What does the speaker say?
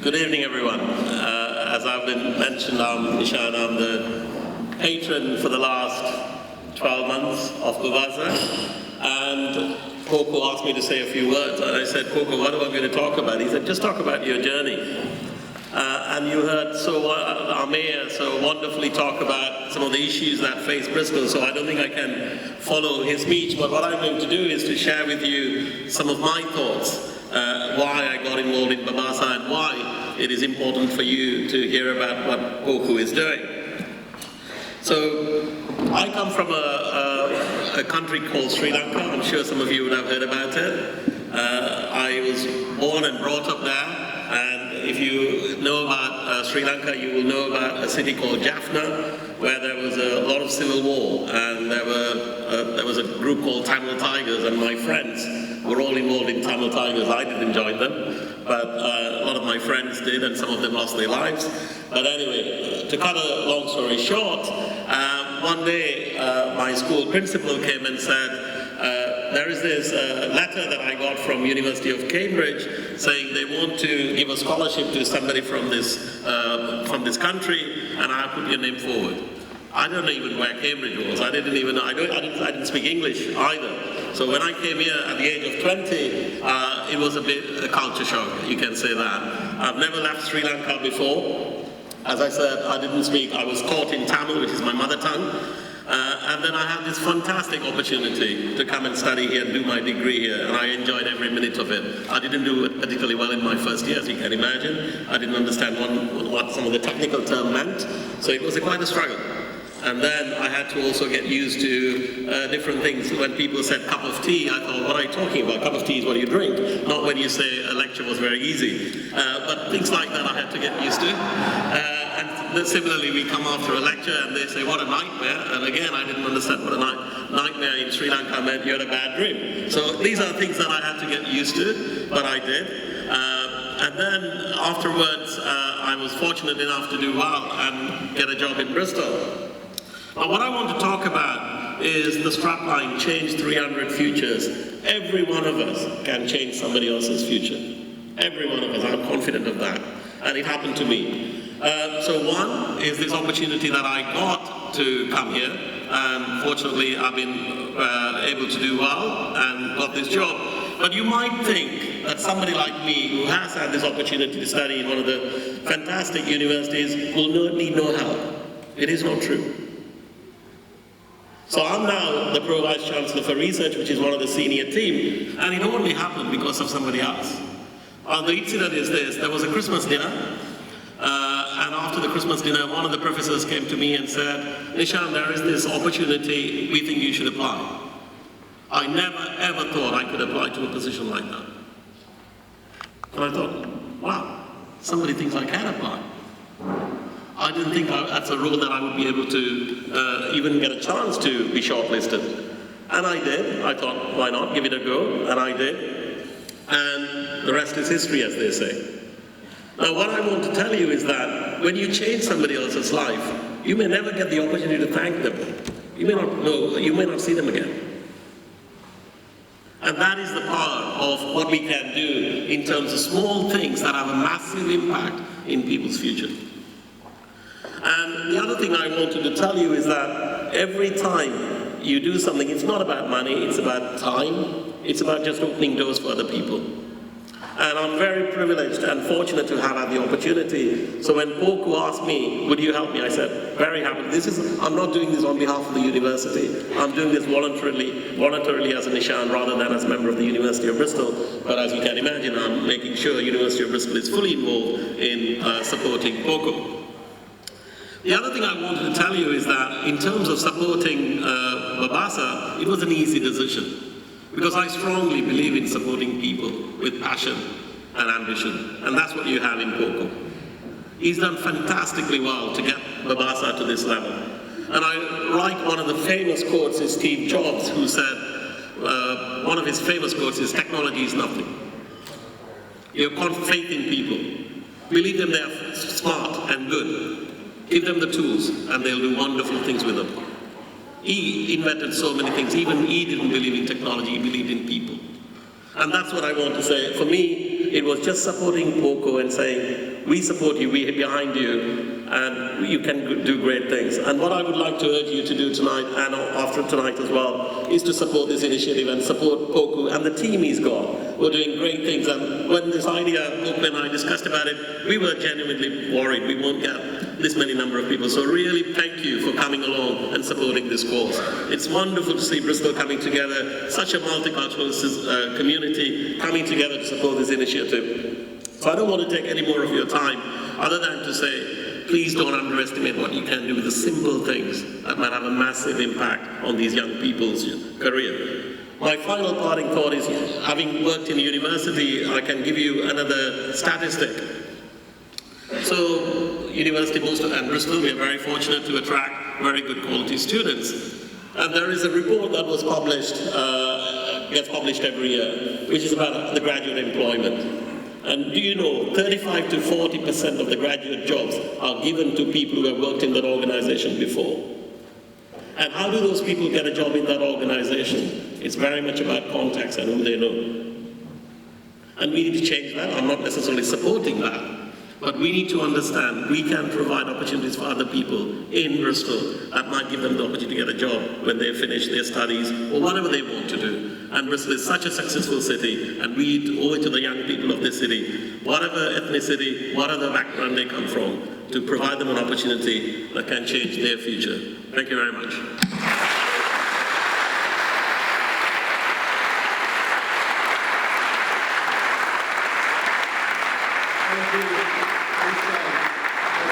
Good evening, everyone. As I've been mentioned, I'm Nishan. I'm the patron for the last 12 months of Babasa. And Coco asked me to say a few words. And I said, Coco, what am I going to talk about? He said, just talk about your journey. And you heard our mayor so wonderfully talk about some of the issues that face Bristol, so I don't think I can follow his speech, but what I'm going to do is to share with you some of my thoughts, why I got involved in Babasa and why it is important for you to hear about what Koku is doing. So, I come from a country called Sri Lanka. I'm sure some of you would have heard about it. I was born and brought up there. And if you know about Sri Lanka, you will know about a city called Jaffna, where there was a lot of civil war, and there was a group called Tamil Tigers, and my friends were all involved in Tamil Tigers. I didn't join them, but a lot of my friends did, and some of them lost their lives. But anyway, to cut a long story short, one day my school principal came and said, there is this letter that I got from University of Cambridge saying they want to give a scholarship to somebody from this country, and I put your name forward. I don't know even where Cambridge was. I didn't even know. I didn't speak English either. So when I came here at the age of 20, it was a culture shock. You can say that. I've never left Sri Lanka before. As I said, I didn't speak. I was taught in Tamil, which is my mother tongue. And then I had this fantastic opportunity to come and study here and do my degree here, and I enjoyed every minute of it. I didn't do it particularly well in my first year, as you can imagine. I didn't understand what some of the technical term meant, so it was quite a struggle. And then I had to also get used to different things. When people said cup of tea, I thought, what are you talking about? Cup of tea is what you drink, not when you say a lecture was very easy. But things like that I had to get used to. And similarly, we come after a lecture and they say, what a nightmare. And again, I didn't understand what a nightmare in Sri Lanka meant. You had a bad dream. So these are things that I had to get used to, but I did. And then afterwards, I was fortunate enough to do well and get a job in Bristol. But what I want to talk about is the strapline, change 300 futures. Every one of us can change somebody else's future. Every one of us, I'm confident of that. And it happened to me. So one is this opportunity that I got to come here. And fortunately, I've been able to do well and got this job. But you might think that somebody like me who has had this opportunity to study in one of the fantastic universities will need no help. It is not true. So I'm now the Pro Vice Chancellor for Research, which is one of the senior team, and it only happened because of somebody else. The incident is this: there was a Christmas dinner, and after the Christmas dinner, one of the professors came to me and said, Nishan, there is this opportunity, we think you should apply. I never ever thought I could apply to a position like that. And I thought, wow, somebody thinks I can apply. I didn't think that's a role that I would be able to even get a chance to be shortlisted. And I did. I thought, why not? Give it a go. And I did. And the rest is history, as they say. Now, what I want to tell you is that when you change somebody else's life, you may never get the opportunity to thank them. You may not know, you may not see them again. And that is the power of what we can do in terms of small things that have a massive impact in people's future. And the other thing I wanted to tell you is that every time you do something, it's not about money, it's about time, it's about just opening doors for other people. And I'm very privileged and fortunate to have had the opportunity. So when Poku asked me, would you help me? I said, very happy. I'm not doing this on behalf of the university. I'm doing this voluntarily as a Nishan rather than as a member of the University of Bristol. But as you can imagine, I'm making sure University of Bristol is fully involved in supporting Poku. The other thing I wanted to tell you is that in terms of supporting Babasa, it was an easy decision. Because I strongly believe in supporting people with passion and ambition. And that's what you have in Coco. He's done fantastically well to get Babasa to this level. And I like one of the famous quotes is Steve Jobs, who said, one of his famous quotes is, technology is nothing. You have faith in people. Believe them they're smart and good. Give them the tools, and they'll do wonderful things with them. He invented so many things. Even he didn't believe in technology, he believed in people. And that's what I want to say. For me, It was just supporting POCO and saying, we support you, we're behind you, and you can do great things. And what I would like to urge you to do tonight, and after tonight as well, is to support this initiative and support POCO and the team he's got. We're doing great things, and when this idea, POCO and I discussed about it, we were genuinely worried we won't get this many number of people. So really thank you for coming along and supporting this cause. It's wonderful to see Bristol coming together, such a multicultural community coming together to support this initiative. So I don't want to take any more of your time, other than to say, please don't underestimate what you can do with the simple things that might have a massive impact on these young people's career. My final parting thought is, having worked in university, I can give you another statistic. So, University and Bristol, we are very fortunate to attract very good quality students. And there is a report that was published, gets published every year, which is about the graduate employment. And do you know, 35 to 40% of the graduate jobs are given to people who have worked in that organization before. And how do those people get a job in that organization? It's very much about contacts and who they know. And we need to change that. I'm not necessarily supporting that. But we need to understand we can provide opportunities for other people in Bristol that might give them the opportunity to get a job when they finish their studies or whatever they want to do. And Bristol is such a successful city, and we owe it to the young people of this city, whatever ethnicity, whatever background they come from, to provide them an opportunity that can change their future. Thank you very much.